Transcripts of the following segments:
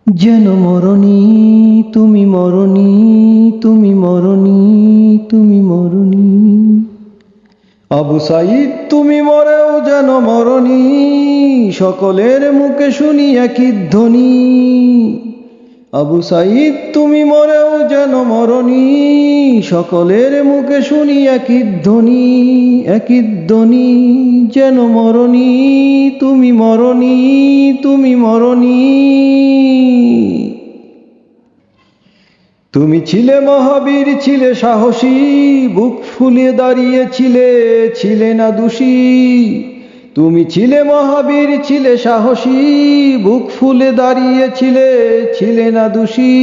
যেন মরণী তুমি মরণী, তুমি মরণী, তুমি মরণী। আবু সাঈদ তুমি মরেও যেন মরণী, সকলের মুখে শুনি একই ধ্বনি। আবু সাঈদ তুমি মরেও যেন মরণী, সকলের মুখে শুনি একই ধ্বনি, একই ধ্বনি। যেন মরণী তুমি মরণী, তুমি মরণী। তুমি ছিলে মহাবীর, ছিলে সাহসী, বুক ফুলে দাঁড়িয়েছিলে, ছিলে না দোষী। তুমি ছিলে মহাবীর, ছিলে সাহসী, বুক ফুলে দাঁড়িয়েছিলে, ছিলে না দোষী।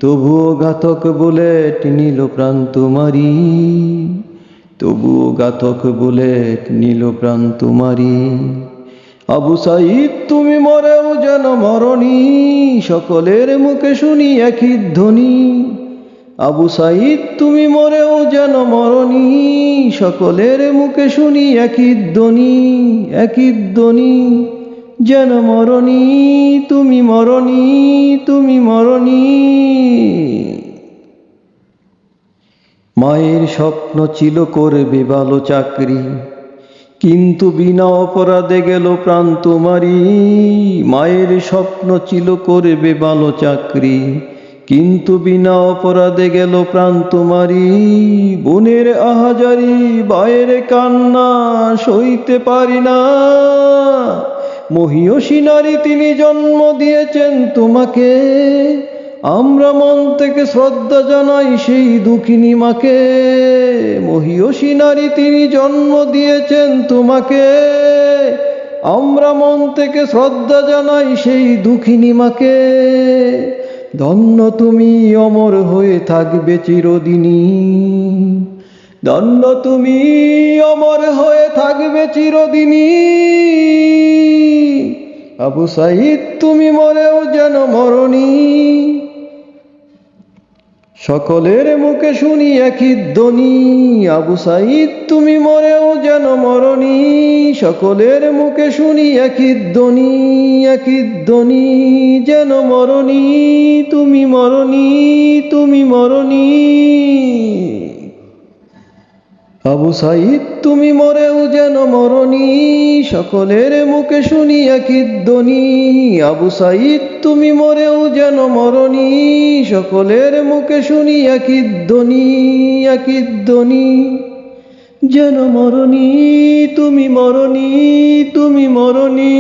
তবুও ঘাতক বুলেট নিল প্রাণ তোমারি, তবুও ঘাতক বুলেট নিল প্রাণ তোমারি। আবু সাঈদ তুমি মরেও যেন মরণী, সকলের মুখে শুনি একই ধ্বনি। আবু সাঈদ তুমি মরেও যেন মরণী, সকলের মুখে শুনি একই ধ্বনি, একই ধ্বনি। যেন মরণী তুমি মরণী, তুমি মরণী। মায়ের স্বপ্ন ছিল করবে ভালো চাকরি, কিন্তু বিনা অপরাধে গেল প্রাণ তোমারি। মায়ের স্বপ্ন ছিল করবে ভালো চাকরি, কিন্তু বিনা অপরাধে গেল প্রাণ তোমারি। বোনের আহাজারি, ভাইয়ের কান্না সইতে পারি না, মহিয়সী নারী তিনি জন্ম দিয়েছেন তোমাকে। আমরা মন থেকে শ্রদ্ধা জানাই সেই দুঃখিনী মাকে। মহিয়সী নারী তিনি জন্ম দিয়েছেন তোমাকে, আমরা মন থেকে শ্রদ্ধা জানাই সেই দুঃখিনী মাকে। ধন্য তুমি অমর হয়ে থাকবে চিরদিনই, ধন্য তুমি অমর হয়ে থাকবে চিরদিনই। আবু সাঈদ তুমি মরেও যেন মরণী, সকলের মুখে শুনি একই ধ্বনি। আবু সাঈদ তুমি মরেও যেন মরণী, সকলের মুখে শুনি একই ধ্বনি, একই ধ্বনি। যেন মরণী তুমি মরণী, তুমি মরণী। আবু সাঈদ তুমি মরেও যেন মরণী, সকলের মুখে শুনি একই ধ্বনি। আবু সাঈদ তুমি মরেও যেন মরণী, সকলের মুখে শুনি একই ধ্বনি, একই ধ্বনি। যেন মরণী তুমি মরণী, তুমি মরণী।